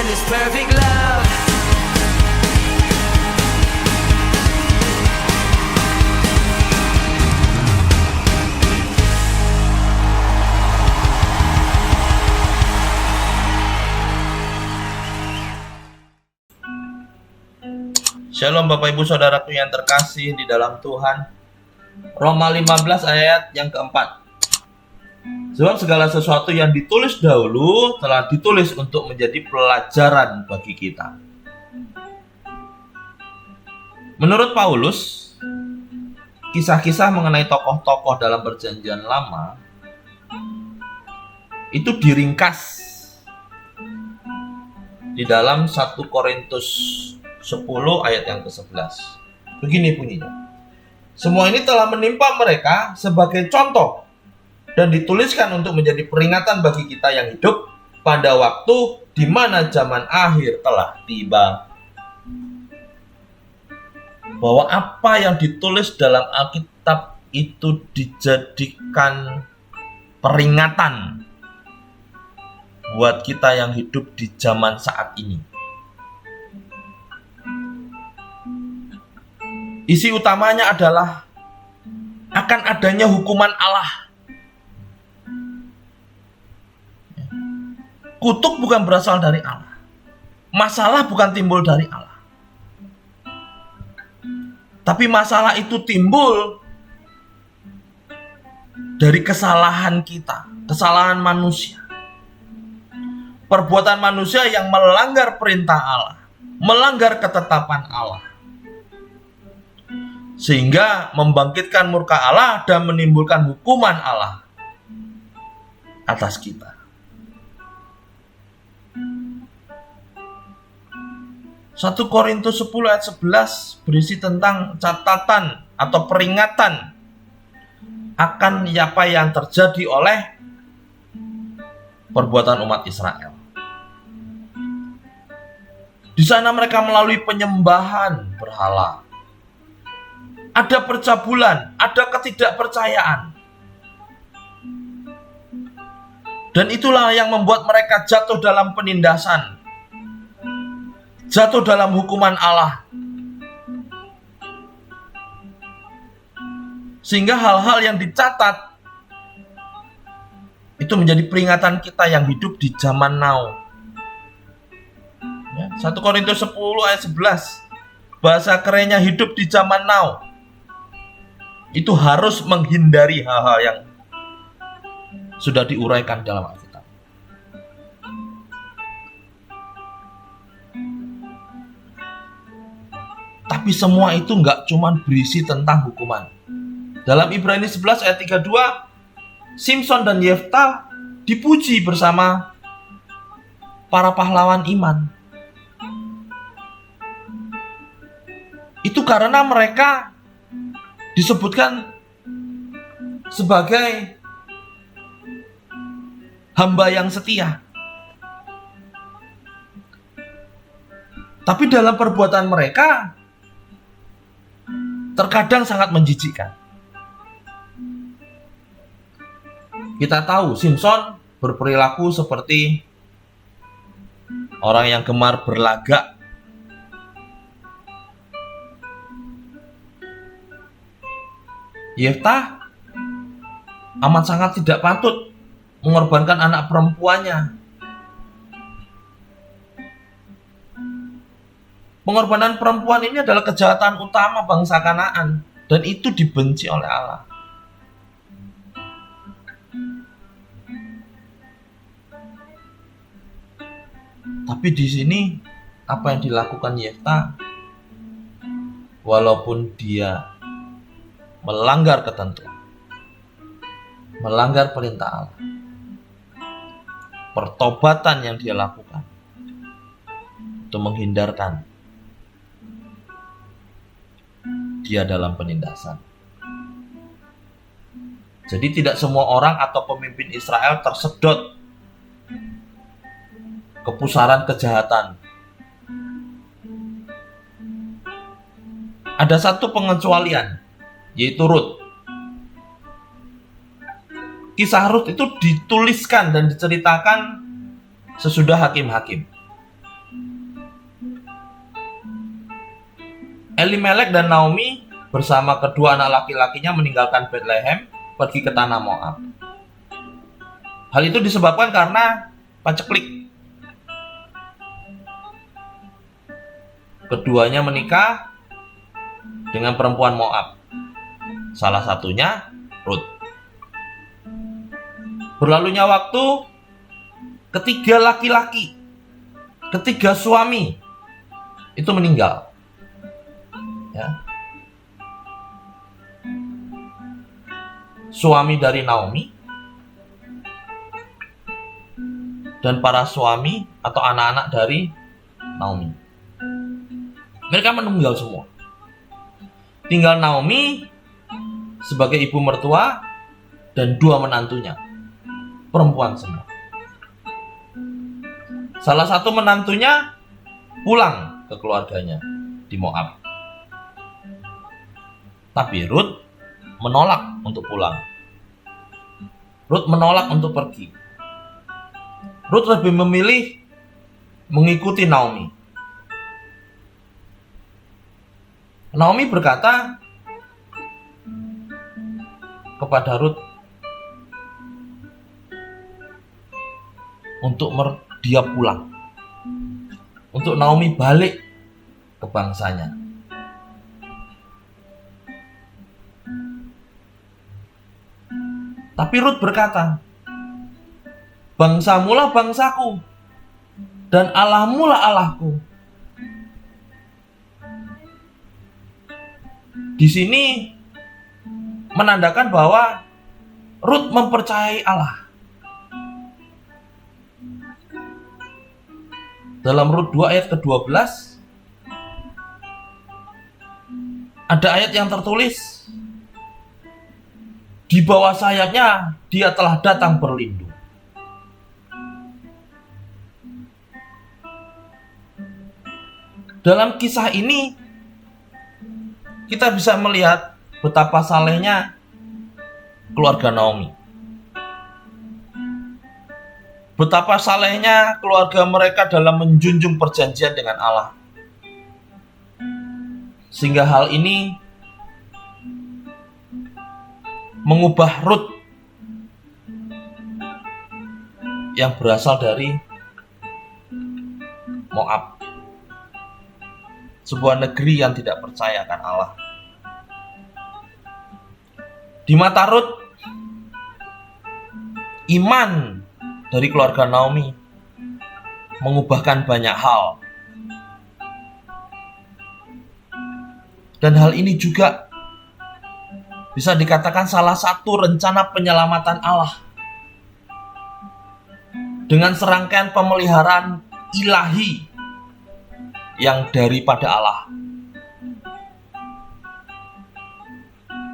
this perfect love. Shalom Bapak Ibu Saudaraku yang terkasih di dalam Tuhan. Roma 15 ayat yang keempat. Sebab segala sesuatu yang ditulis dahulu telah ditulis untuk menjadi pelajaran bagi kita. Menurut Paulus, kisah-kisah mengenai tokoh-tokoh dalam Perjanjian Lama itu diringkas di dalam 1 Korintus 10 ayat yang ke-11. Begini bunyinya. Semua ini telah menimpa mereka sebagai contoh dan dituliskan untuk menjadi peringatan bagi kita yang hidup pada waktu di mana zaman akhir telah tiba. Bahwa apa yang ditulis dalam Alkitab itu dijadikan peringatan buat kita yang hidup di zaman saat ini. Isi utamanya adalah akan adanya hukuman Allah. Kutuk bukan berasal dari Allah. Masalah bukan timbul dari Allah. Tapi masalah itu timbul dari kesalahan kita, kesalahan manusia. Perbuatan manusia yang melanggar perintah Allah, melanggar ketetapan Allah. Sehingga membangkitkan murka Allah dan menimbulkan hukuman Allah atas kita. 1 Korintus 10 ayat 11 berisi tentang catatan atau peringatan akan apa yang terjadi oleh perbuatan umat Israel. Di sana mereka melalui penyembahan berhala. Ada percabulan, ada ketidakpercayaan. Dan itulah yang membuat mereka jatuh dalam penindasan. Jatuh dalam hukuman Allah. Sehingga hal-hal yang dicatat itu menjadi peringatan kita yang hidup di zaman now. 1 Korintus 10 ayat 11. Bahasa kerennya hidup di zaman now. Itu harus menghindari hal-hal yang sudah diuraikan dalam Alkitab. Tapi semua itu nggak cuma berisi tentang hukuman. Dalam Ibrani 11 ayat 32, Simson dan Yefta dipuji bersama para pahlawan iman. Itu karena mereka disebutkan sebagai hamba yang setia. Tapi dalam perbuatan mereka terkadang sangat menjijikkan. Kita tahu Simson berperilaku seperti orang yang gemar berlagak. Yefta amat sangat tidak patut mengorbankan anak perempuannya. Pengorbanan perempuan ini adalah kejahatan utama bangsa Kanaan dan itu dibenci oleh Allah. Tapi di sini apa yang dilakukan Yefta, walaupun dia melanggar ketentuan, melanggar perintah Allah, pertobatan yang dia lakukan itu menghindarkan dia dalam penindasan. Jadi tidak semua orang atau pemimpin Israel tersedot kepusaran kejahatan. Ada satu pengecualian, yaitu Rut. Kisah Rut itu dituliskan dan diceritakan sesudah hakim-hakim. Elimelek dan Naomi bersama kedua anak laki-lakinya meninggalkan Bethlehem, pergi ke tanah Moab. Hal itu disebabkan karena paceklik. Keduanya menikah dengan perempuan Moab. Salah satunya Rut. Berlalunya waktu, ketiga suami itu meninggal. Ya. Suami dari Naomi dan para suami atau anak-anak dari Naomi. Mereka meninggal semua. Tinggal Naomi sebagai ibu mertua dan dua menantunya, perempuan semua. Salah satu menantunya pulang ke keluarganya di Moab. Tapi Rut menolak untuk pulang. Rut menolak untuk pergi. Rut lebih memilih mengikuti Naomi. Naomi berkata kepada Rut untuk dia pulang. Untuk Naomi balik ke bangsanya. Tapi Rut berkata, bangsamulah bangsaku, dan Allahmulah Allahku. Di sini menandakan bahwa Rut mempercayai Allah. Dalam Rut 2 ayat ke-12 ada ayat yang tertulis, di bawah sayapnya dia telah datang berlindung. Dalam kisah ini kita bisa melihat betapa salehnya keluarga Naomi. Betapa salehnya keluarga mereka dalam menjunjung perjanjian dengan Allah. Sehingga hal ini mengubah Rut yang berasal dari Moab, sebuah negeri yang tidak percaya akan Allah. Di mata Rut, iman dari keluarga Naomi mengubahkan banyak hal. Dan hal ini juga bisa dikatakan salah satu rencana penyelamatan Allah dengan serangkaian pemeliharaan ilahi yang daripada Allah.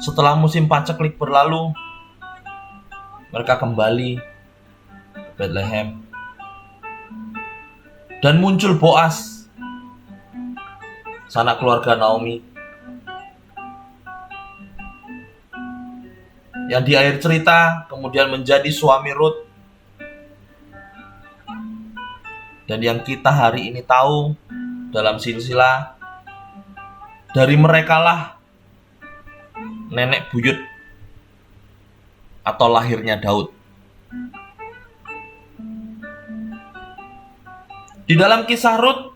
Setelah musim paceklik berlalu, mereka kembali ke Bethlehem dan muncul Boas, sanak keluarga Naomi, yang di akhir cerita kemudian menjadi suami Rut. Dan yang kita hari ini tahu dalam silsilah, dari merekalah nenek buyut atau lahirnya Daud. Di dalam kisah Rut,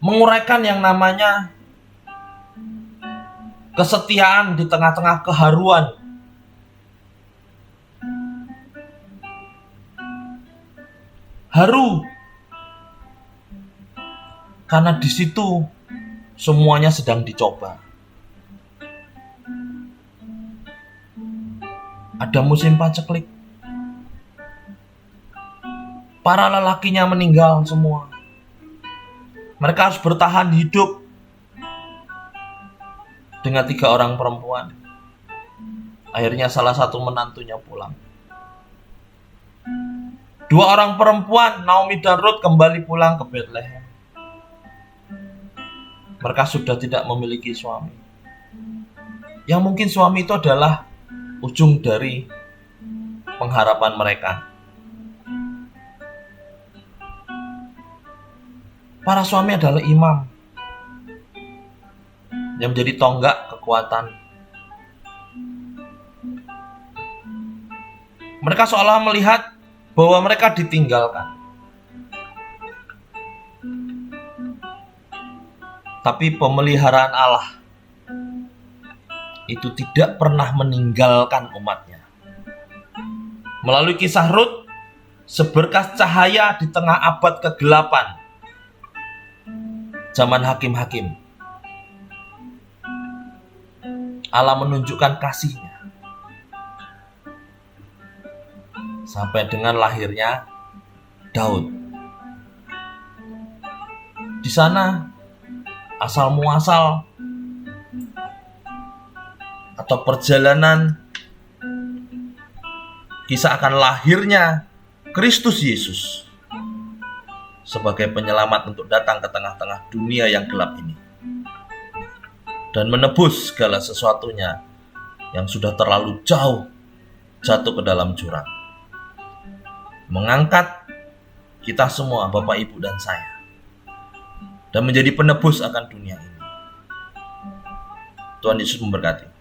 menguraikan yang namanya kesetiaan di tengah-tengah keharuan. Haru karena di situ semuanya sedang dicoba. Ada musim paceklik. Para lelakinya meninggal semua. Mereka harus bertahan hidup dengan 3 orang perempuan. Akhirnya salah satu menantunya pulang. 2 orang perempuan, Naomi dan Rut, kembali pulang ke Bethlehem. Mereka sudah tidak memiliki suami. Yang mungkin suami itu adalah ujung dari pengharapan mereka. Para suami adalah imam yang menjadi tonggak kekuatan. Mereka seolah melihat bahwa mereka ditinggalkan. Tapi pemeliharaan Allah itu tidak pernah meninggalkan umatnya. Melalui kisah Rut, seberkas cahaya di tengah abad kegelapan zaman hakim-hakim, Allah menunjukkan kasih-Nya sampai dengan lahirnya Daud. Di sana asal muasal atau perjalanan kisah akan lahirnya Kristus Yesus sebagai penyelamat untuk datang ke tengah-tengah dunia yang gelap ini dan menebus segala sesuatunya yang sudah terlalu jauh jatuh ke dalam jurang, mengangkat kita semua, Bapak, Ibu, dan saya, dan menjadi penebus akan dunia ini. Tuhan Yesus memberkati.